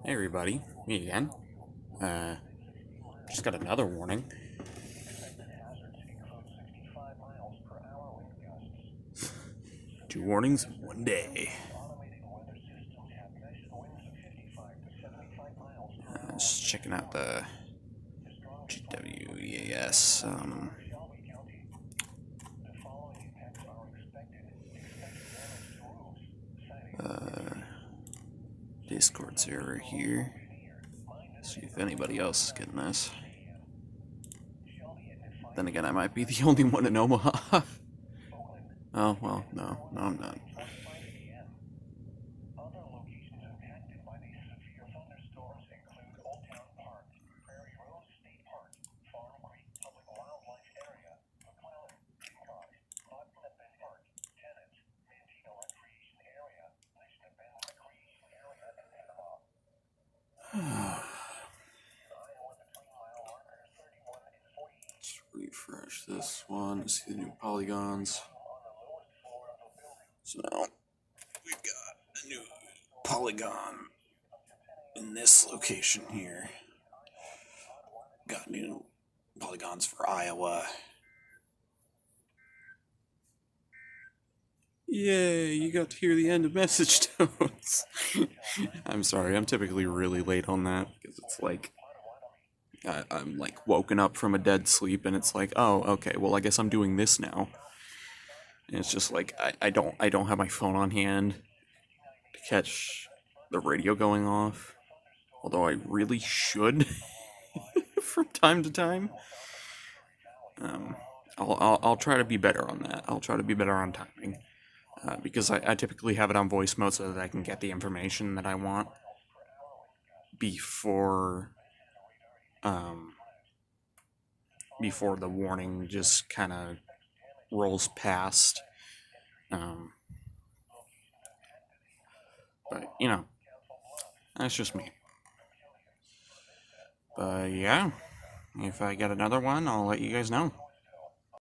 Hey everybody, me again. Just got another warning. 2 warnings in 1 day. Just checking out the EAS. Discord server here. See if anybody else is getting this. Then again, I might be the only one in Omaha. Oh, well, no, I'm not. Let's refresh this one to see the new polygons. So now we've got a new polygon in this location here. Got new polygons for Iowa. Yay, you got to hear the end of message tones. I'm sorry, I'm typically really late on that because it's like I'm like woken up from a dead sleep and it's like, oh, okay, well I guess I'm doing this now. And it's just like I don't have my phone on hand to catch the radio going off. Although I really should from time to time. I'll try to be better on that. I'll try to be better on timing. Because I typically have it on voice mode so that I can get the information that I want before the warning just kind of rolls past. But, you know, that's just me. But, yeah, if I get another one, I'll let you guys know.